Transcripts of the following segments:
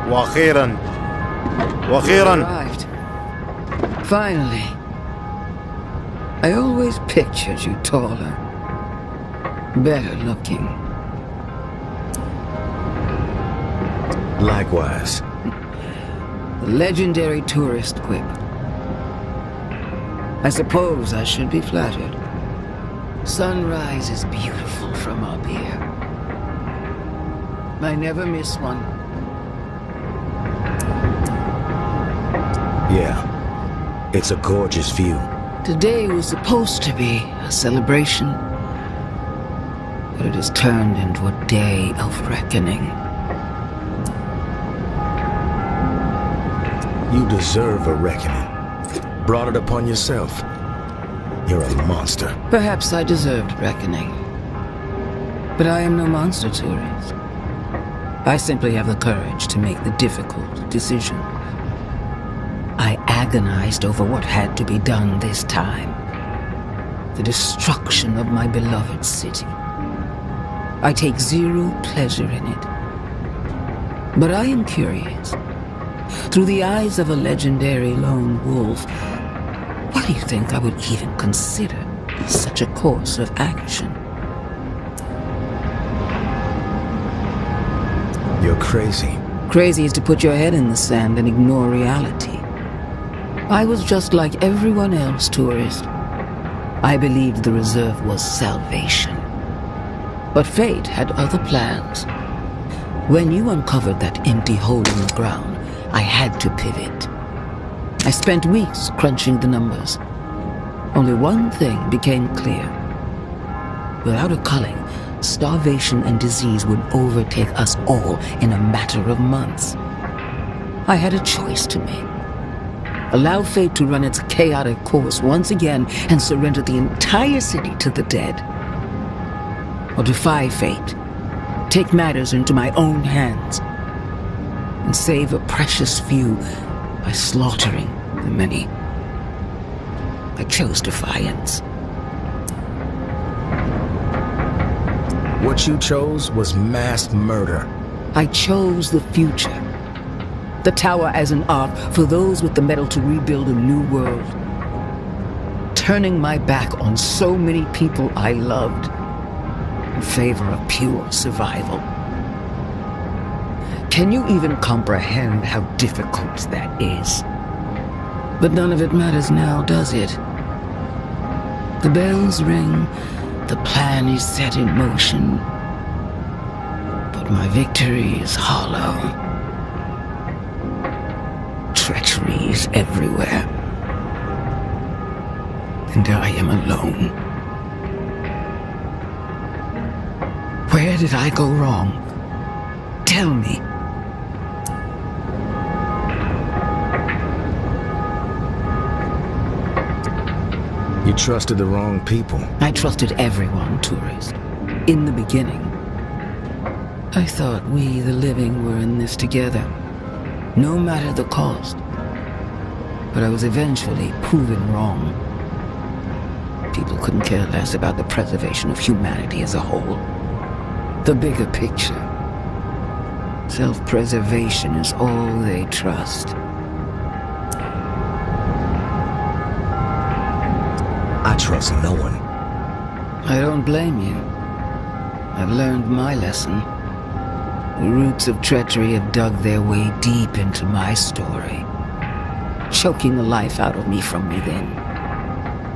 وأخيرا وأخيرا. Arrived. Finally. I always pictured you taller, better looking. Likewise. The legendary tourist quip. I suppose I should be flattered. Sunrise is beautiful from up here. I never miss one. Yeah. It's a gorgeous view. Today was supposed to be a celebration, but it has turned into a day of reckoning. You deserve a reckoning. Brought it upon yourself. You're a monster. Perhaps I deserved reckoning. But I am no monster tourist. I simply have the courage to make the difficult decision. I agonized over what had to be done this time. The destruction of my beloved city. I take zero pleasure in it. But I am curious. Through the eyes of a legendary lone wolf, why do you think I would even consider such a course of action? You're crazy. Crazy is to put your head in the sand and ignore reality. I was just like everyone else, tourist. I believed the reserve was salvation. But fate had other plans. When you uncovered that empty hole in the ground, I had to pivot. I spent weeks crunching the numbers. Only one thing became clear. Without a culling, starvation and disease would overtake us all in a matter of months. I had a choice to make. Allow fate to run its chaotic course once again and surrender the entire city to the dead. Or defy fate, take matters into my own hands, and save a precious few by slaughtering the many. I chose defiance. What you chose was mass murder. I chose the future. The tower as an ark for those with the metal to rebuild a new world. Turning my back on so many people I loved in favor of pure survival. Can you even comprehend how difficult that is? But none of it matters now, does it? The bells ring, the plan is set in motion. But my victory is hollow. Treachery is everywhere. And I am alone. Where did I go wrong? Tell me. You trusted the wrong people. I trusted everyone, tourist. In the beginning. I thought we, the living, were in this together. No matter the cost. But I was eventually proven wrong. People couldn't care less about the preservation of humanity as a whole. The bigger picture. Self-preservation is all they trust. I trust no one. I don't blame you. I've learned my lesson. The roots of treachery have dug their way deep into my story, choking the life out of me from within.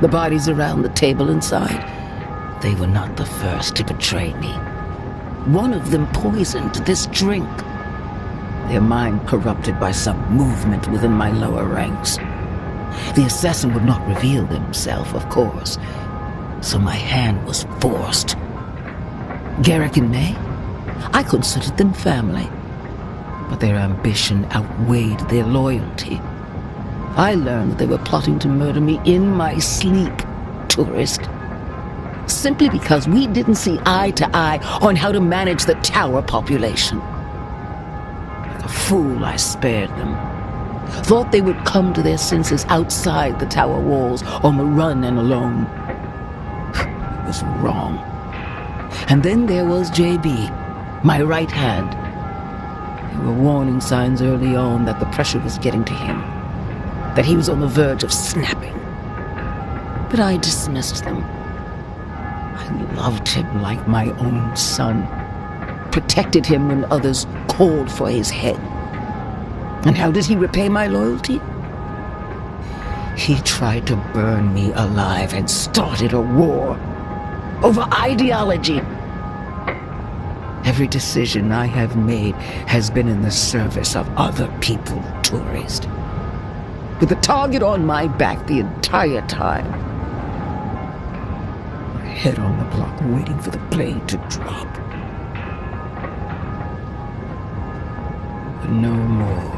The bodies around the table inside, they were not the first to betray me. One of them poisoned this drink. Their mind corrupted by some movement within my lower ranks. The assassin would not reveal himself, of course, so my hand was forced. Garrick and May? I considered them family, but their ambition outweighed their loyalty. I learned that they were plotting to murder me in my sleep, tourist. Simply because we didn't see eye to eye on how to manage the tower population. Like a fool, I spared them. Thought they would come to their senses outside the tower walls, on the run and alone. It was wrong. And then there was JB, my right hand. There were warning signs early on that the pressure was getting to him, that he was on the verge of snapping. But I dismissed them. I loved him like my own son, protected him when others called for his head. And how did he repay my loyalty? He tried to burn me alive and started a war over ideology. Every decision I have made has been in the service of other people, Tourist. With the target on my back the entire time. My head on the block waiting for the plane to drop. But no more.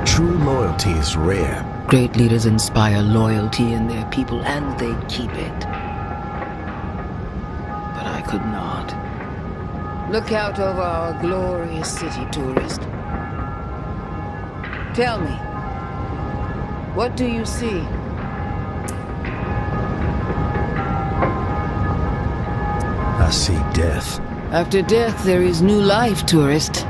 True loyalty is rare. Great leaders inspire loyalty in their people, and they keep it. But I could not. Look out over our glorious city, Tourist. Tell me, what do you see? I see death. After death, there is new life, Tourist.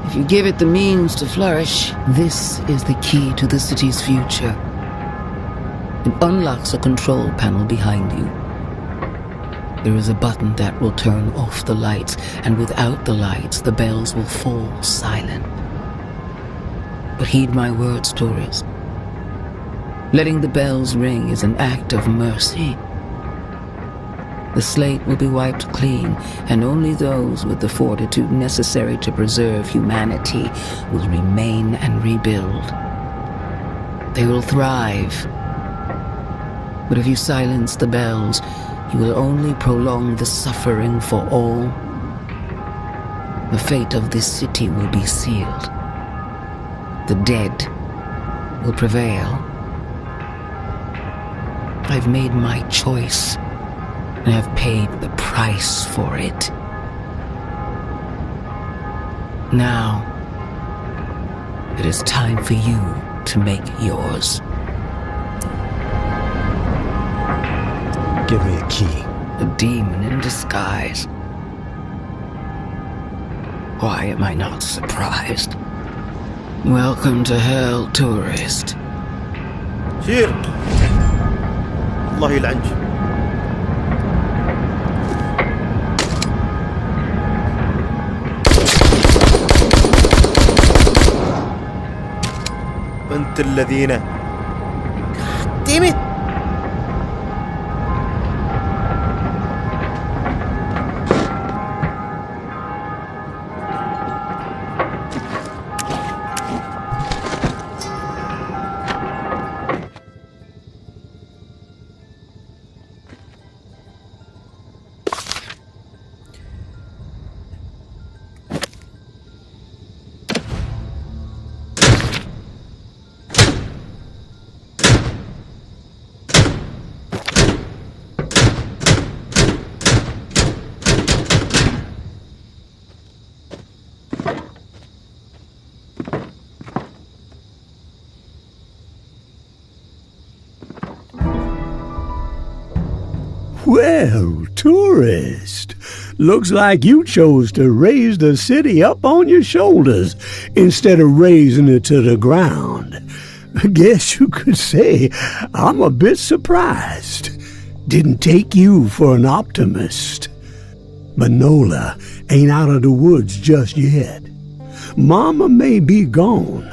If you give it the means to flourish, this is the key to the city's future. It unlocks a control panel behind you. There is a button that will turn off the lights, and without the lights, the bells will fall silent. But heed my words, Tourist. Letting the bells ring is an act of mercy. The slate will be wiped clean, and only those with the fortitude necessary to preserve humanity will remain and rebuild. They will thrive. But if you silence the bells, you will only prolong the suffering for all. The fate of this city will be sealed. The dead will prevail. I've made my choice. I have paid the price for it. Now, it is time for you to make yours. Give me a key. A demon in disguise. Why am I not surprised? Welcome to hell, Tourist. سير. الله يلعنك. انت الذين damn it. Well, Tourist, looks like you chose to raise the city up on your shoulders instead of raising it to the ground. I guess you could say I'm a bit surprised. Didn't take you for an optimist. But Nola ain't out of the woods just yet. Mama may be gone,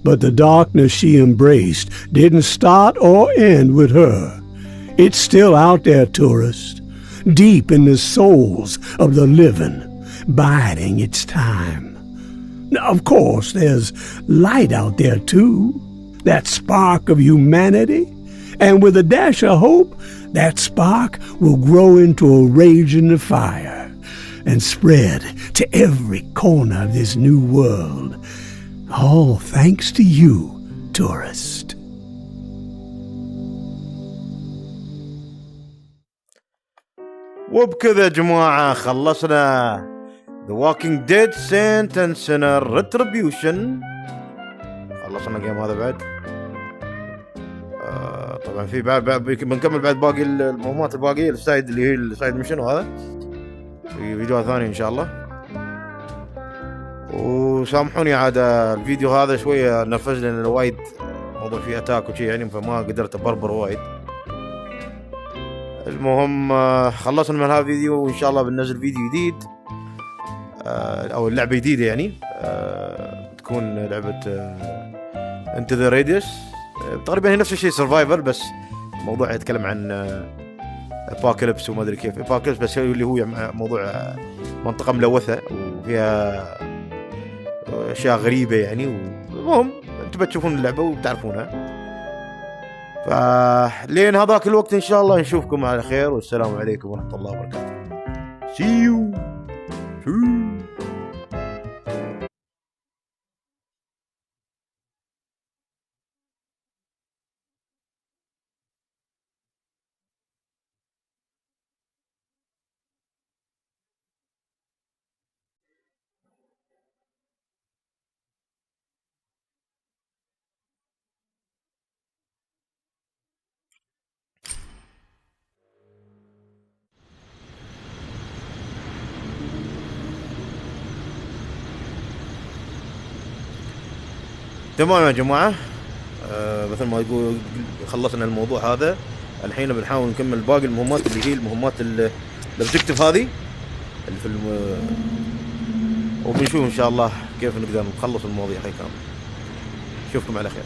but the darkness she embraced didn't start or end with her. It's still out there, Tourist, deep in the souls of the living, biding its time. Now, of course, there's light out there, too, that spark of humanity, and with a dash of hope, that spark will grow into a raging fire and spread to every corner of this new world, all thanks to you, Tourist. وبكذا يا جماعة خلصنا The Walking Dead Saint and Sinner Retribution. خلصنا الجيم هذا بعد. طبعا في بعد بنكمل بعد باقي المهمات الباقيه السايد اللي هي السايد ميشن، وهذا في فيديوهات ثانيه ان شاء الله. وسامحوني عاد الفيديو هذا شويه نرفز لان وايد موضوع فيه اتاك وشي يعني، فما قدرت ابربر وايد. المهم خلصنا من هذا الفيديو، وان شاء الله بننزل فيديو جديد او لعبه جديده يعني، تكون لعبه انت ذا راديوس. تقريبا هي نفس الشيء سرفايفل، بس الموضوع يتكلم عن ابوكاليبس وما ادري كيف ابوكاليبس، بس اللي هو موضوع منطقه ملوثه وفيها اشياء غريبه يعني. المهم انتم بتشوفون اللعبه وبتعرفونها. فلين هذاك الوقت ان شاء الله نشوفكم على خير، والسلام عليكم ورحمه الله وبركاته. See you. تمام يا جماعة، مثل ما يقول خلصنا الموضوع هذا. الحين بنحاول نكمل باقي المهمات اللي هي المهمات الاوبجكتيف هذه اللي في وبنشوف ان شاء الله كيف نقدر نخلص المواضيع هاي كامل. اشوفكم على خير.